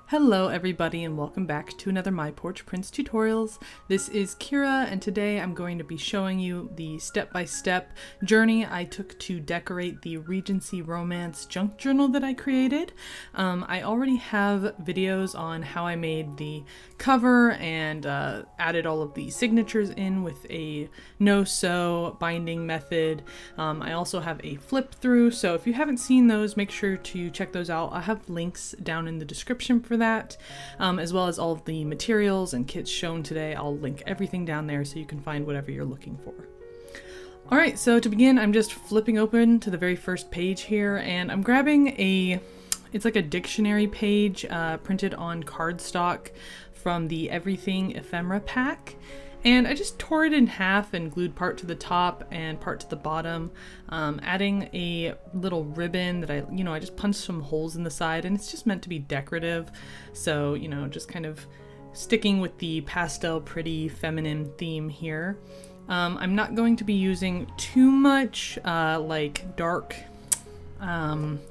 Hello everybody and welcome back to another My Porch Prints tutorials. This is Kyra and today I'm going to be showing you the step-by-step journey I took to decorate the Regency Romance Junk Journal that I created. I already have videos on how I made the cover and added all of the signatures in with a no-sew binding method. I also have a flip through, so if you haven't seen those, make sure to check those out. I'll have links down in the description for that, as well as all of the materials and kits shown today. I'll link everything down there so you can find whatever you're looking for. Alright, so to begin, I'm just flipping open to the very first page here, and I'm grabbing it's like a dictionary page printed on cardstock from the Everything Ephemera pack. And I just tore it in half and glued part to the top and part to the bottom, adding a little ribbon that I just punched some holes in the side, and it's just meant to be decorative. So, just kind of sticking with the pastel, pretty, feminine theme here. I'm not going to be using too much like dark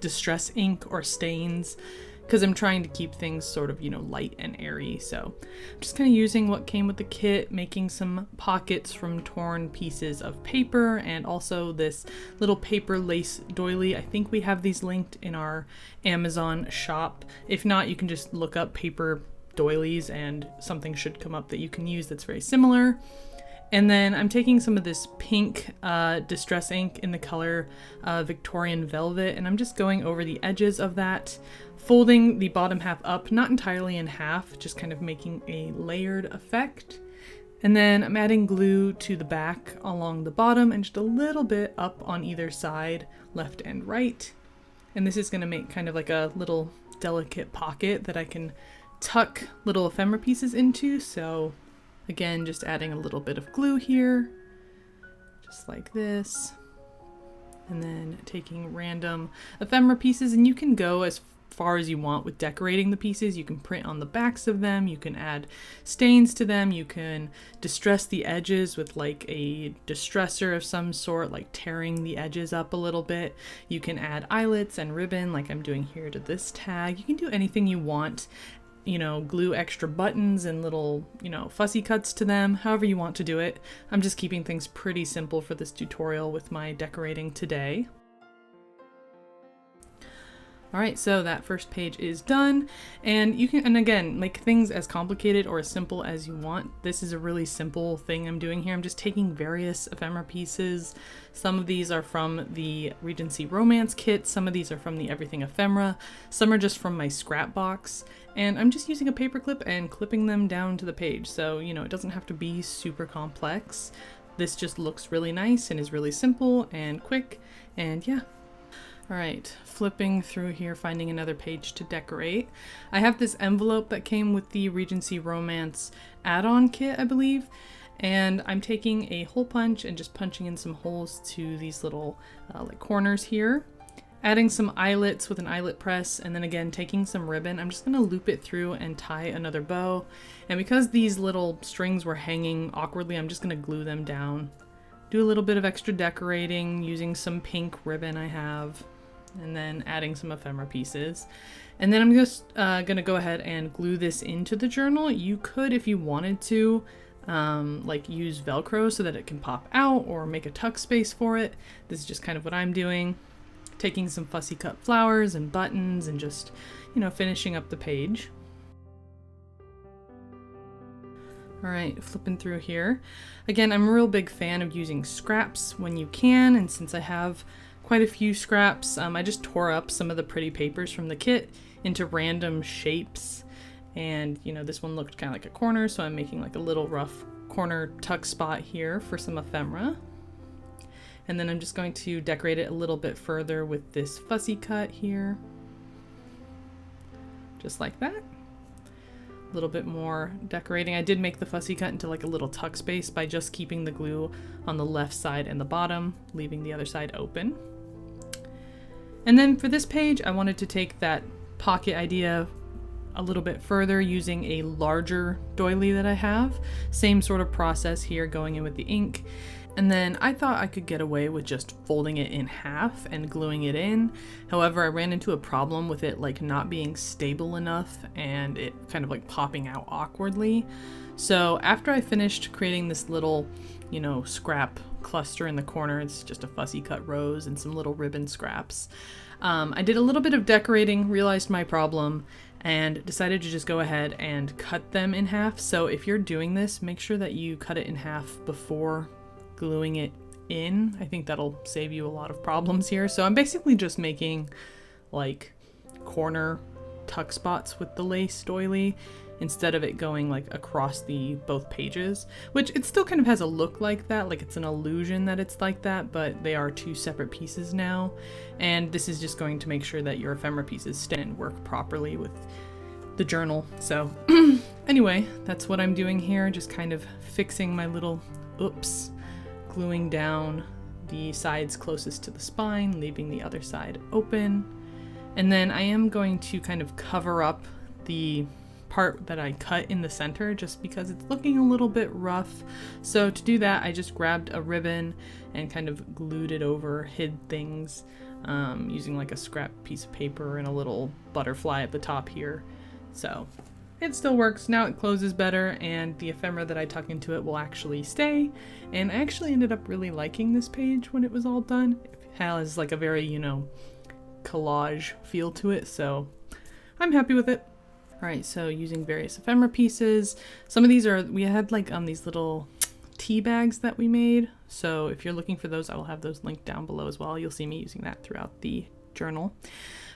distress ink or stains, because I'm trying to keep things sort of, light and airy. So I'm just kind of using what came with the kit, making some pockets from torn pieces of paper, and also this little paper lace doily. I think we have these linked in our Amazon shop. If not, you can just look up paper doilies and something should come up that you can use that's very similar. And then I'm taking some of this pink distress ink in the color Victorian Velvet, and I'm just going over the edges of that, folding the bottom half up, not entirely in half, just kind of making a layered effect. And then I'm adding glue to the back along the bottom and just a little bit up on either side, left and right. And this is going to make kind of like a little delicate pocket that I can tuck little ephemera pieces into. So again, just adding a little bit of glue here, just like this. And then taking random ephemera pieces, and you can go as far as you want with decorating the pieces. You can print on the backs of them, you can add stains to them, you can distress the edges with like a distressor of some sort, like tearing the edges up a little bit. You can add eyelets and ribbon like I'm doing here to this tag. You can do anything you want. Glue extra buttons and little, fussy cuts to them, however you want to do it. I'm just keeping things pretty simple for this tutorial with my decorating today. Alright, so that first page is done, and you can, and again, make things as complicated or as simple as you want. This is a really simple thing I'm doing here. I'm just taking various ephemera pieces. Some of these are from the Regency Romance kit, some of these are from the Everything Ephemera, some are just from my scrap box, and I'm just using a paper clip and clipping them down to the page. So, it doesn't have to be super complex. This just looks really nice and is really simple and quick, and yeah. Alright, flipping through here, finding another page to decorate. I have this envelope that came with the Regency Romance add-on kit, I believe, and I'm taking a hole punch and just punching in some holes to these little like corners here. Adding some eyelets with an eyelet press, and then again taking some ribbon. I'm just going to loop it through and tie another bow. And because these little strings were hanging awkwardly, I'm just going to glue them down. Do a little bit of extra decorating using some pink ribbon I have, and then adding some ephemera pieces. And then I'm just gonna go ahead and glue this into the journal. You could, if you wanted to, like use Velcro so that it can pop out or make a tuck space for it. This is just kind of what I'm doing. Taking some fussy cut flowers and buttons and just, finishing up the page. Alright, flipping through here. Again, I'm a real big fan of using scraps when you can, and since I have quite a few scraps, I just tore up some of the pretty papers from the kit into random shapes, and this one looked kind of like a corner, so I'm making like a little rough corner tuck spot here for some ephemera. And then I'm just going to decorate it a little bit further with this fussy cut here, just like that. A little bit more decorating. I did make the fussy cut into like a little tuck space by just keeping the glue on the left side and the bottom, leaving the other side open. And then for this page, I wanted to take that pocket idea a little bit further using a larger doily that I have. Same sort of process here, going in with the ink. And then I thought I could get away with just folding it in half and gluing it in. However, I ran into a problem with it like not being stable enough and it kind of like popping out awkwardly. So after I finished creating this little, you know, scrap cluster in the corner, it's just a fussy cut rose and some little ribbon scraps. I did a little bit of decorating, realized my problem, and decided to just go ahead and cut them in half. So if you're doing this, make sure that you cut it in half before gluing it in. I think that'll save you a lot of problems here. So I'm basically just making like corner tuck spots with the lace doily instead of it going like across the both pages, which it still kind of has a look like that, like it's an illusion that it's like that, but they are two separate pieces now. And this is just going to make sure that your ephemera pieces stay and work properly with the journal. So anyway, that's what I'm doing here, just kind of fixing my little gluing down the sides closest to the spine, leaving the other side open. And then I am going to kind of cover up the part that I cut in the center just because it's looking a little bit rough. So to do that, I just grabbed a ribbon and kind of glued it over, hid things, using like a scrap piece of paper and a little butterfly at the top here. So it still works. Now it closes better and the ephemera that I tuck into it will actually stay. And I actually ended up really liking this page when it was all done. It has like a very, you know, collage feel to it, so I'm happy with it. All right, so using various ephemera pieces. Some of these are, we had like these little tea bags that we made. So if you're looking for those, I will have those linked down below as well. You'll see me using that throughout the journal.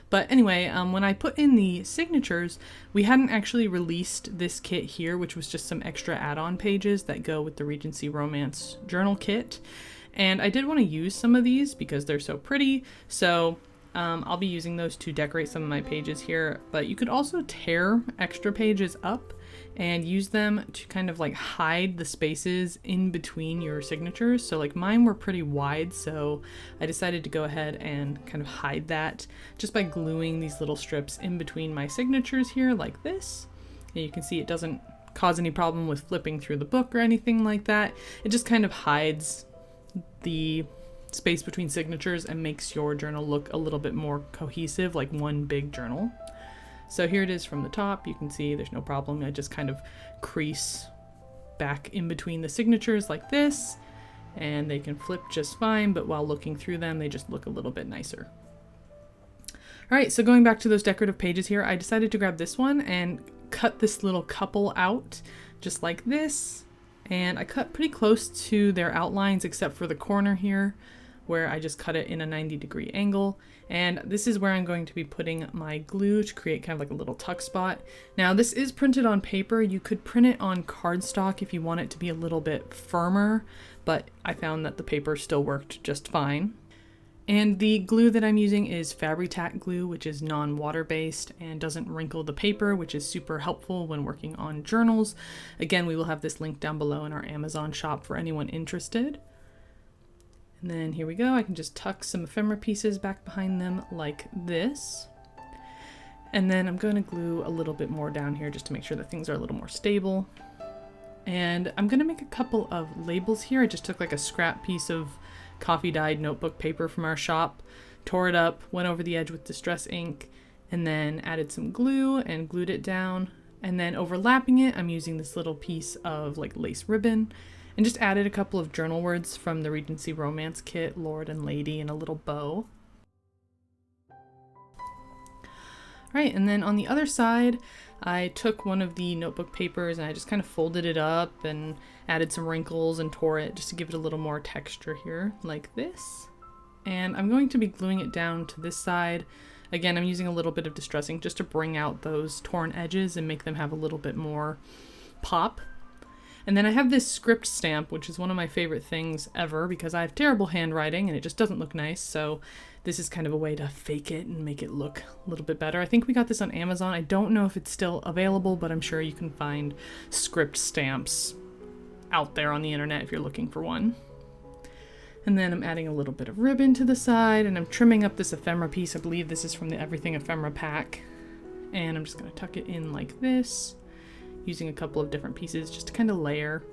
But anyway, when I put in the signatures, we hadn't actually released this kit here, which was just some extra add-on pages that go with the Regency Romance Journal kit. And I did want to use some of these because they're so pretty. So I'll be using those to decorate some of my pages here, but you could also tear extra pages up and use them to kind of like hide the spaces in between your signatures. So like mine were pretty wide, so I decided to go ahead and kind of hide that just by gluing these little strips in between my signatures here like this. And you can see it doesn't cause any problem with flipping through the book or anything like that. It just kind of hides the space between signatures and makes your journal look a little bit more cohesive, like one big journal. So here it is from the top. You can see there's no problem. I just kind of crease back in between the signatures like this, and they can flip just fine, but while looking through them, they just look a little bit nicer. All right, so going back to those decorative pages here, I decided to grab this one and cut this little couple out just like this. And I cut pretty close to their outlines except for the corner here, where I just cut it in a 90-degree angle. And this is where I'm going to be putting my glue to create kind of like a little tuck spot. Now this is printed on paper. You could print it on cardstock if you want it to be a little bit firmer, but I found that the paper still worked just fine. And the glue that I'm using is Fabri-Tac glue, which is non-water based and doesn't wrinkle the paper, which is super helpful when working on journals. Again, we will have this link down below in our Amazon shop for anyone interested. And then here we go. I can just tuck some ephemera pieces back behind them like this. And then I'm going to glue a little bit more down here just to make sure that things are a little more stable. And I'm going to make a couple of labels here. I just took like a scrap piece of coffee dyed notebook paper from our shop, tore it up, went over the edge with distress ink, and then added some glue and glued it down. And then overlapping it, I'm using this little piece of like lace ribbon, and just added a couple of journal words from the Regency Romance kit, Lord and Lady, and a little bow. All right, and then on the other side, I took one of the notebook papers and I just kind of folded it up and added some wrinkles and tore it just to give it a little more texture here, like this. And I'm going to be gluing it down to this side. Again, I'm using a little bit of distress ink just to bring out those torn edges and make them have a little bit more pop. And then I have this script stamp, which is one of my favorite things ever because I have terrible handwriting and it just doesn't look nice. So this is kind of a way to fake it and make it look a little bit better. I think we got this on Amazon. I don't know if it's still available, but I'm sure you can find script stamps out there on the internet if you're looking for one. And then I'm adding a little bit of ribbon to the side and I'm trimming up this ephemera piece. I believe this is from the Everything Ephemera pack. And I'm just going to tuck it in like this, using a couple of different pieces just to kind of layer.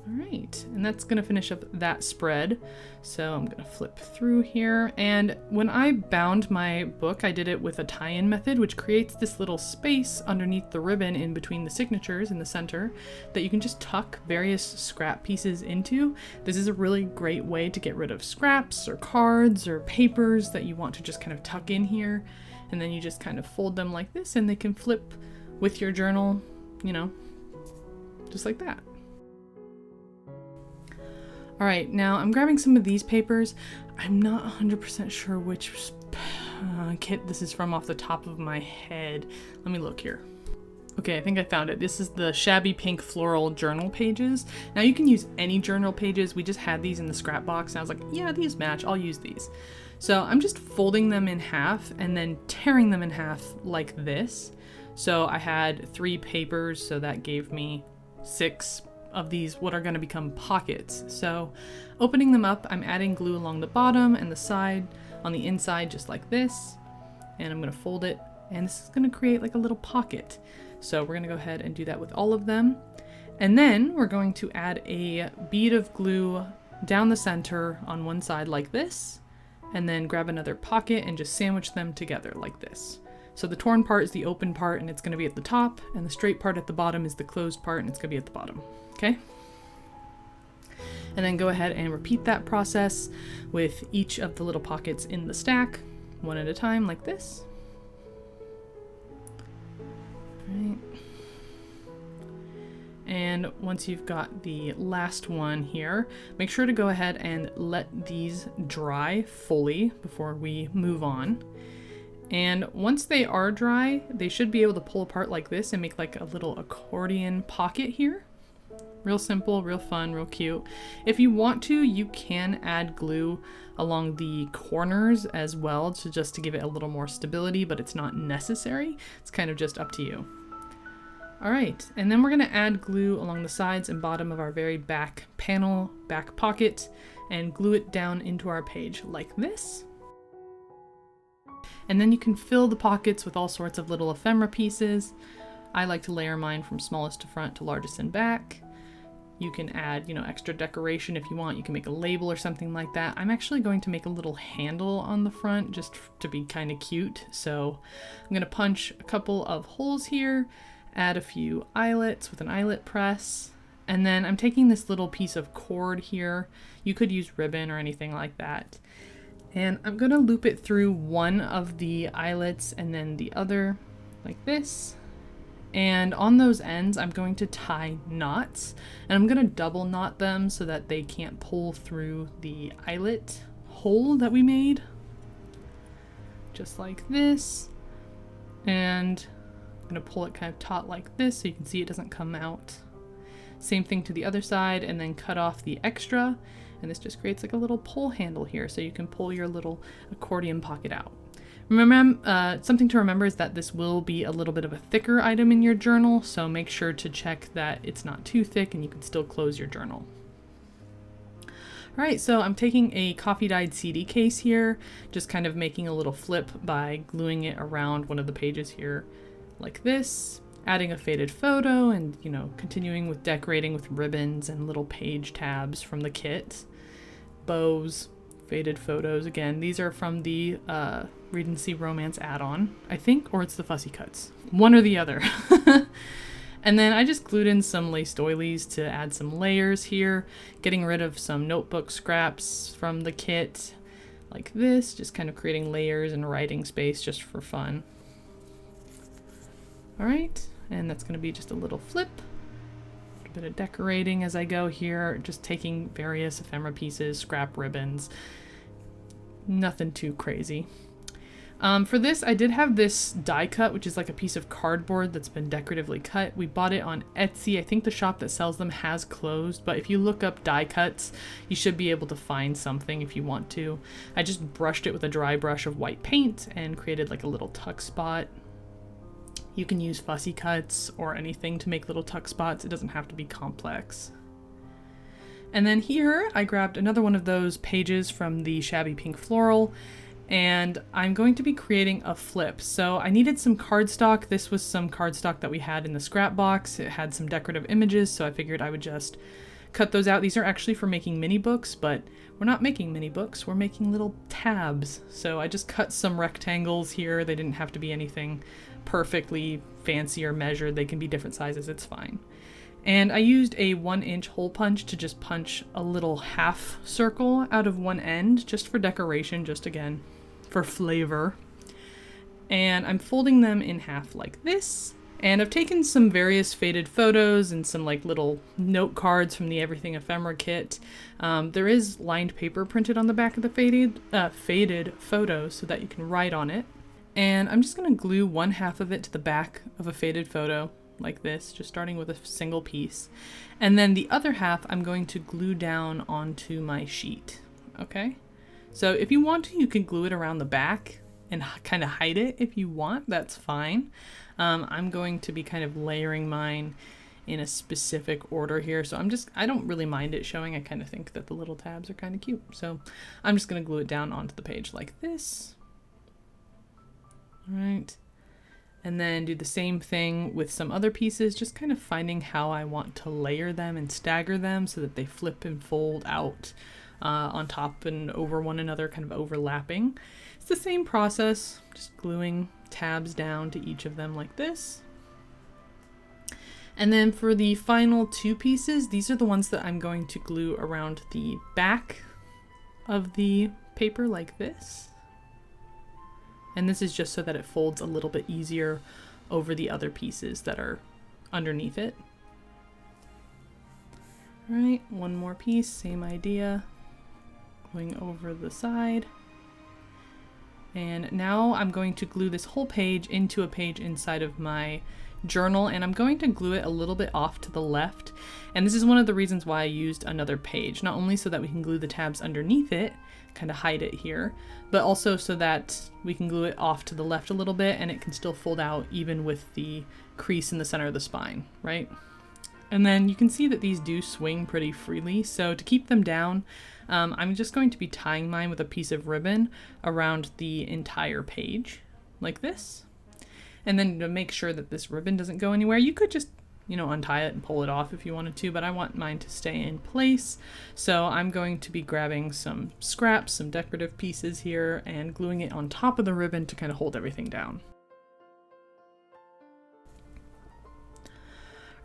All right, and that's gonna finish up that spread. So I'm gonna flip through here. And when I bound my book, I did it with a tie-in method, which creates this little space underneath the ribbon in between the signatures in the center that you can just tuck various scrap pieces into. This is a really great way to get rid of scraps or cards or papers that you want to just kind of tuck in here. And then you just kind of fold them like this and they can flip with your journal, you know, just like that. All right, now I'm grabbing some of these papers. I'm not 100% sure which kit this is from off the top of my head. Let me look here. Okay, I think I found it. This is the Shabby Pink Floral Journal pages. Now you can use any journal pages. We just had these in the scrap box and I was like, yeah, these match, I'll use these. So I'm just folding them in half and then tearing them in half like this. So I had 3 papers, so that gave me 6 of these what are going to become pockets. So opening them up, I'm adding glue along the bottom and the side on the inside just like this, and I'm going to fold it, and this is going to create like a little pocket. So we're going to go ahead and do that with all of them, and then we're going to add a bead of glue down the center on one side like this, and then grab another pocket and just sandwich them together like this. So the torn part is the open part and it's going to be at the top, and the straight part at the bottom is the closed part and it's going to be at the bottom. Okay? And then go ahead and repeat that process with each of the little pockets in the stack, one at a time like this. Right. And once you've got the last one here, make sure to go ahead and let these dry fully before we move on. And once they are dry, they should be able to pull apart like this and make like a little accordion pocket here. Real simple, real fun, real cute. If you want to, you can add glue along the corners as well just to give it a little more stability, but it's not necessary. It's kind of just up to you. All right, and then we're gonna add glue along the sides and bottom of our very back panel, back pocket, and glue it down into our page like this. And then you can fill the pockets with all sorts of little ephemera pieces. I like to layer mine from smallest to front to largest in back. You can add, you know, extra decoration if you want. You can make a label or something like that. I'm actually going to make a little handle on the front just to be kind of cute. So I'm going to punch a couple of holes here, add a few eyelets with an eyelet press, and then I'm taking this little piece of cord here. You could use ribbon or anything like that. And I'm going to loop it through one of the eyelets and then the other like this. And on those ends, I'm going to tie knots, and I'm going to double knot them so that they can't pull through the eyelet hole that we made. Just like this. And I'm going to pull it kind of taut like this so you can see it doesn't come out. Same thing to the other side, and then cut off the extra. And this just creates like a little pull handle here so you can pull your little accordion pocket out. Remember, something to remember is that this will be a little bit of a thicker item in your journal, so make sure to check that it's not too thick and you can still close your journal. All right, so I'm taking a coffee dyed CD case here, just kind of making a little flip by gluing it around one of the pages here like this, adding a faded photo, and, you know, continuing with decorating with ribbons and little page tabs from the kit. Bows, faded photos. Again, these are from the Regency Romance add-on, I think, or it's the Fussy Cuts. One or the other. And then I just glued in some lace doilies to add some layers here, getting rid of some notebook scraps from the kit, like this, just kind of creating layers and writing space just for fun. All right, and that's going to be just a little flip. A bit of decorating as I go here, just taking various ephemera pieces, scrap ribbons, nothing too crazy. For this, I did have this die cut, which is like a piece of cardboard that's been decoratively cut. We bought it on Etsy. I think the shop that sells them has closed, but if you look up die cuts, you should be able to find something if you want to. I just brushed it with a dry brush of white paint and created like a little tuck spot. You can use fussy cuts or anything to make little tuck spots. It doesn't have to be complex. And then here I grabbed another one of those pages from the Shabby Pink Floral, and I'm going to be creating a flip. So I needed some cardstock. This was some cardstock that we had in the scrap box. It had some decorative images, so I figured I would just cut those out. These are actually for making mini books, but we're not making mini books, we're making little tabs. So I just cut some rectangles here. They didn't have to be anything perfectly fancy or measured. They can be different sizes, it's fine. And I used a 1-inch hole punch to just punch a little half circle out of one end, just for decoration, just again, for flavor. And I'm folding them in half like this. And I've taken some various faded photos and some like little note cards from the Everything Ephemera kit. There is lined paper printed on the back of the faded photos so that you can write on it. And I'm just gonna glue one half of it to the back of a faded photo like this, just starting with a single piece. And then the other half I'm going to glue down onto my sheet, okay? So if you want to, you can glue it around the back and kind of hide it if you want, that's fine. I'm going to be kind of layering mine in a specific order here, so I don't really mind it showing. I kind of think that the little tabs are kind of cute. So I'm just gonna glue it down onto the page like this. All right. And then do the same thing with some other pieces, just kind of finding how I want to layer them and stagger them so that they flip and fold out on top and over one another, kind of overlapping. It's the same process, just gluing tabs down to each of them like this. And then for the final two pieces, these are the ones that I'm going to glue around the back of the paper like this. And this is just so that it folds a little bit easier over the other pieces that are underneath it. All right, one more piece, same idea, going over the side. And now I'm going to glue this whole page into a page inside of my journal, and I'm going to glue it a little bit off to the left. And this is one of the reasons why I used another page, not only so that we can glue the tabs underneath it, kind of hide it here, but also so that we can glue it off to the left a little bit and it can still fold out even with the crease in the center of the spine, right? And then you can see that these do swing pretty freely, so to keep them down, I'm just going to be tying mine with a piece of ribbon around the entire page, like this. And then to make sure that this ribbon doesn't go anywhere, you could just, you know, untie it and pull it off if you wanted to, but I want mine to stay in place. So I'm going to be grabbing some scraps, some decorative pieces here, and gluing it on top of the ribbon to kind of hold everything down.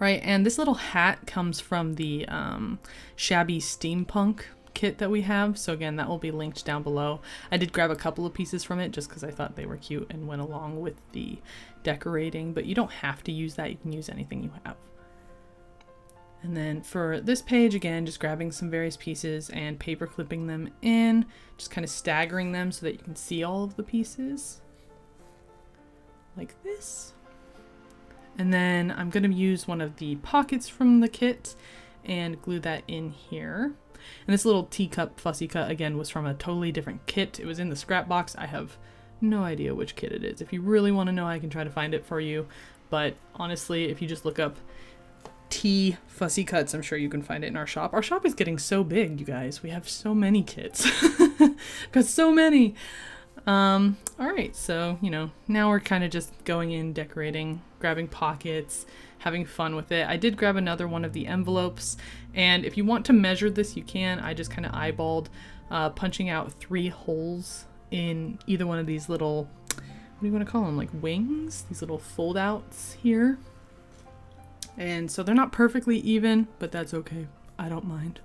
Right, and this little hat comes from the SHABBY Steampunk kit that we have, so again, that will be linked down below. I did grab a couple of pieces from it just because I thought they were cute and went along with the decorating, but you don't have to use that, you can use anything you have. And then for this page, again, just grabbing some various pieces and paper clipping them in, just kind of staggering them so that you can see all of the pieces, like this. And then I'm going to use one of the pockets from the kit and glue that in here. And this little teacup fussy cut, again, was from a totally different kit. It was in the scrap box. I have no idea which kit it is. If you really want to know, I can try to find it for you. But honestly, if you just look up T fussy cuts, I'm sure you can find it in our shop. Our shop is getting so big, you guys. We have so many kits. Got so many. All right, so, you know, now we're kind of just going in, decorating, grabbing pockets, having fun with it. I did grab another one of the envelopes, and if you want to measure this, you can. I just kind of eyeballed, punching out 3 holes in either one of these little, what do you want to call them, like wings? These little fold outs here. And so they're not perfectly even, but that's okay. I don't mind.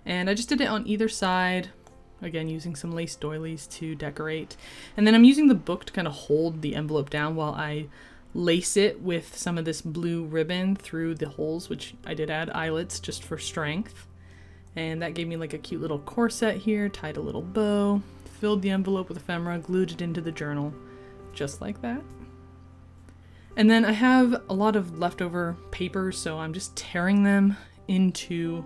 And I just did it on either side. Again, using some lace doilies to decorate. And then I'm using the book to kind of hold the envelope down while I lace it with some of this blue ribbon through the holes, which I did add eyelets just for strength. And that gave me like a cute little corset here, tied a little bow, filled the envelope with ephemera, glued it into the journal, just like that. And then I have a lot of leftover paper, so I'm just tearing them into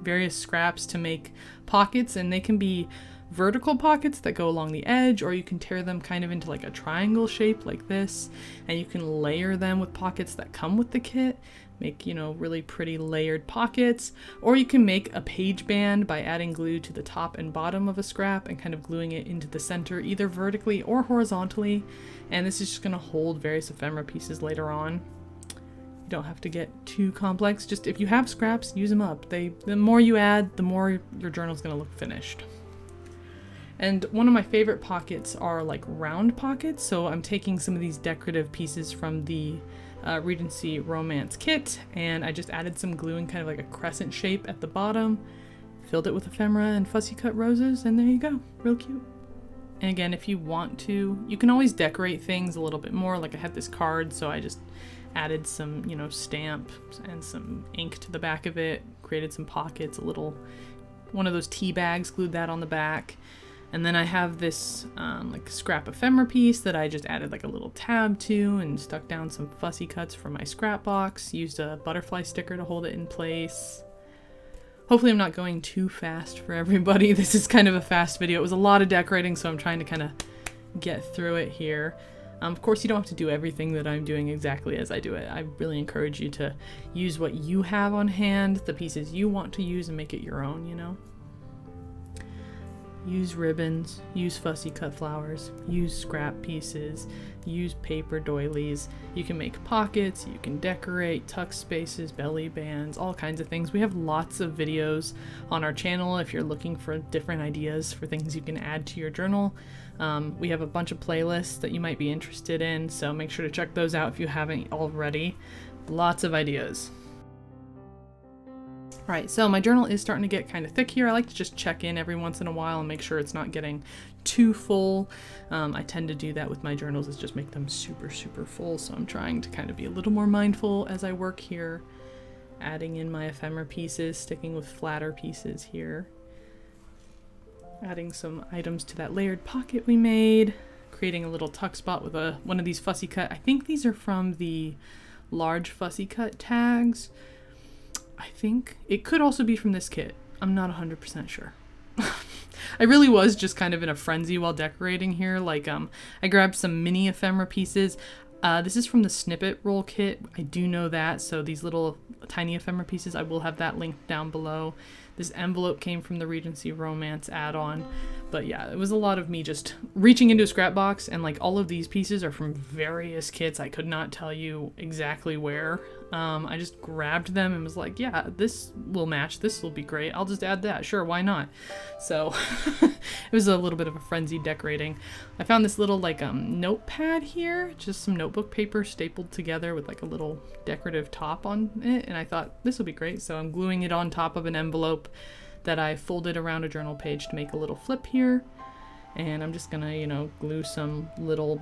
various scraps to make pockets, and they can be vertical pockets that go along the edge, or you can tear them kind of into like a triangle shape like this, and you can layer them with pockets that come with the kit, make, you know, really pretty layered pockets. Or you can make a page band by adding glue to the top and bottom of a scrap and kind of gluing it into the center, either vertically or horizontally, and this is just going to hold various ephemera pieces later on. You don't have to get too complex. Just if you have scraps, use them up. The more you add, the more your journal's gonna look finished. And one of my favorite pockets are like round pockets. So I'm taking some of these decorative pieces from the Regency Romance kit, and I just added some glue in kind of like a crescent shape at the bottom, filled it with ephemera and fussy cut roses, and there you go. Real cute. And again, if you want to, you can always decorate things a little bit more. Like I had this card, so I just added some, you know, stamp and some ink to the back of it, created some pockets, a little, one of those tea bags, glued that on the back. And then I have this like scrap ephemera piece that I just added like a little tab to and stuck down some fussy cuts from my scrap box, used a butterfly sticker to hold it in place. Hopefully I'm not going too fast for everybody. This is kind of a fast video. It was a lot of decorating, so I'm trying to kind of get through it here. Of course, you don't have to do everything that I'm doing exactly as I do it. I really encourage you to use what you have on hand, the pieces you want to use, and make it your own, you know? Use ribbons, use fussy cut flowers, use scrap pieces, use paper doilies. You can make pockets, you can decorate, tuck spaces, belly bands, all kinds of things. We have lots of videos on our channel if you're looking for different ideas for things you can add to your journal. We have a bunch of playlists that you might be interested in, so make sure to check those out if you haven't already. Lots of ideas. Alright, so my journal is starting to get kind of thick here. I like to just check in every once in a while and make sure it's not getting too full. I tend to do that with my journals, is just make them super, super full. So I'm trying to kind of be a little more mindful as I work here. Adding in my ephemera pieces, sticking with flatter pieces here. Adding some items to that layered pocket we made. Creating a little tuck spot with one of these fussy cut. I think these are from the large fussy cut tags. I think it could also be from this kit. I'm not 100% sure. I really was just kind of in a frenzy while decorating here. Like, I grabbed some mini ephemera pieces. This is from the SNIPPET roll kit. I do know that. So these little tiny ephemera pieces, I will have that linked down below. This envelope came from the Regency Romance add-on. But yeah, it was a lot of me just reaching into a scrap box, and like all of these pieces are from various kits. I could not tell you exactly where. I just grabbed them and was like, yeah, this will match. This will be great. I'll just add that. Sure, why not? So it was a little bit of a frenzy decorating. I found this little like notepad here, just some notebook paper stapled together with like a little decorative top on it, and I thought this will be great. So I'm gluing it on top of an envelope that I folded around a journal page to make a little flip here. And I'm just gonna, you know, glue some little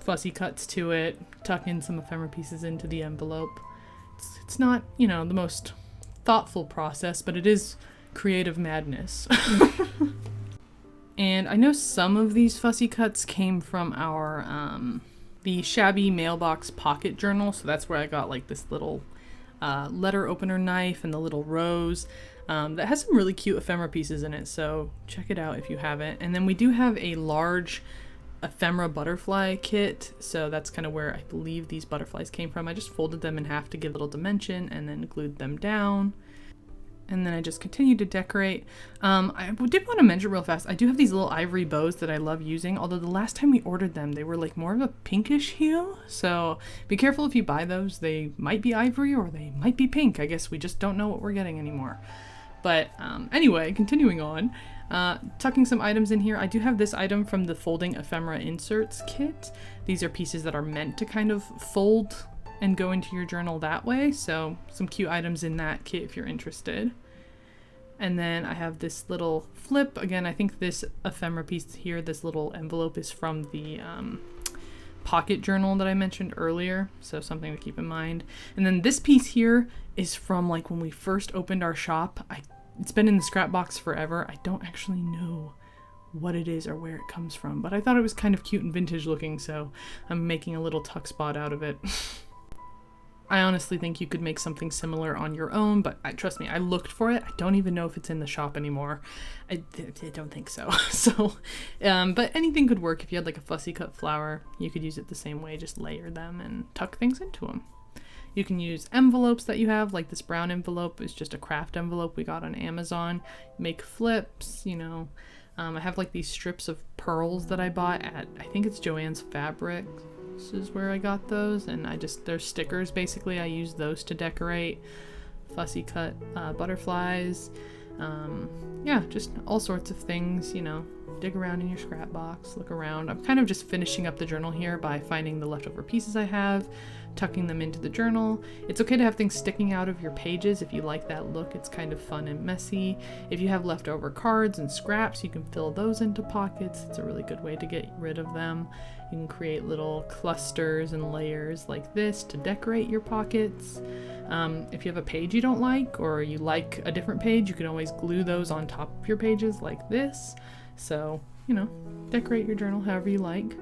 fussy cuts to it, tuck in some ephemera pieces into the envelope. It's not, you know, the most thoughtful process, but it is creative madness. And I know some of these fussy cuts came from our the SHABBY mailbox pocket journal, so that's where I got like this little letter opener knife and the little rose. That has some really cute ephemera pieces in it, so check it out if you haven't. And then we do have a large ephemera butterfly kit, so that's kind of where I believe these butterflies came from. I just folded them in half to give a little dimension and then glued them down. And then I just continued to decorate. I did want to mention real fast, I do have these little ivory bows that I love using, although the last time we ordered them, they were like more of a pinkish hue. So be careful if you buy those. They might be ivory or they might be pink. I guess we just don't know what we're getting anymore. But anyway, continuing on, tucking some items in here. I do have this item from the Folding Ephemera Inserts kit. These are pieces that are meant to kind of fold and go into your journal that way. So some cute items in that kit if you're interested. And then I have this little flip. Again, I think this ephemera piece here, this little envelope, is from the pocket journal that I mentioned earlier. So something to keep in mind. And then this piece here is from like when we first opened our shop. It's been in the scrap box forever. I don't actually know what it is or where it comes from, but I thought it was kind of cute and vintage looking, so I'm making a little tuck spot out of it. I honestly think you could make something similar on your own, but trust me, I looked for it. I don't even know if it's in the shop anymore. I don't think so. But anything could work. If you had like a fussy cut flower, you could use it the same way, just layer them and tuck things into them. You can use envelopes that you have, like this brown envelope is just a craft envelope we got on Amazon. Make flips, you know. I have like these strips of pearls that I bought at, I think it's Joann's Fabric This is where I got those, and they're stickers basically. I use those to decorate. Fussy cut butterflies. Yeah, just all sorts of things, you know. Dig around in your scrap box, look around. I'm kind of just finishing up the journal here by finding the leftover pieces I have, tucking them into the journal. It's okay to have things sticking out of your pages if you like that look. It's kind of fun and messy. If you have leftover cards and scraps, you can fill those into pockets. It's a really good way to get rid of them. You can create little clusters and layers like this to decorate your pockets. If you have a page you don't like, or you like a different page, you can always glue those on top of your pages like this. So, you know, decorate your journal however you like.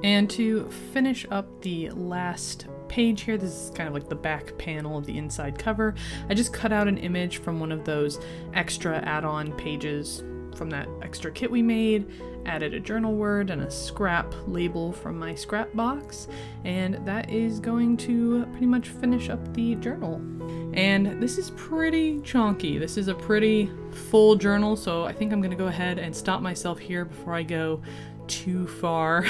And to finish up the last page here, this is kind of like the back panel of the inside cover. I just cut out an image from one of those extra add-on pages from that extra kit we made, added a journal word and a scrap label from my scrap box, and that is going to pretty much finish up the journal. And this is pretty chunky. This is a pretty full journal, so I think I'm gonna go ahead and stop myself here before I go too far.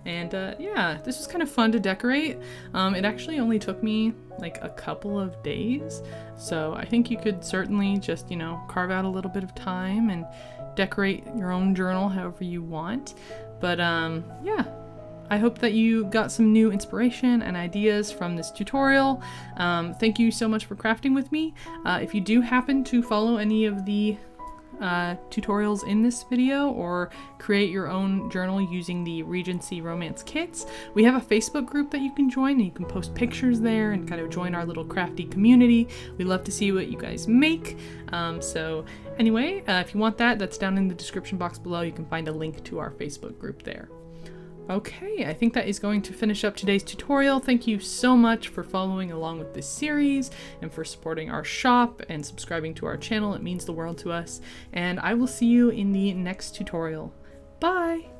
And yeah, this was kind of fun to decorate. It actually only took me like a couple of days, so I think you could certainly just, you know, carve out a little bit of time and decorate your own journal however you want. But yeah, I hope that you got some new inspiration and ideas from this tutorial. Thank you so much for crafting with me. If you do happen to follow any of the tutorials in this video or create your own journal using the Regency Romance kits, we have a Facebook group that you can join, and you can post pictures there and kind of join our little crafty community. We love to see what you guys make. So anyway, if you want that, that's down in the description box below. You can find a link to our Facebook group there. Okay, I think that is going to finish up today's tutorial. Thank you so much for following along with this series and for supporting our shop and subscribing to our channel. It means the world to us. And I will see you in the next tutorial. Bye!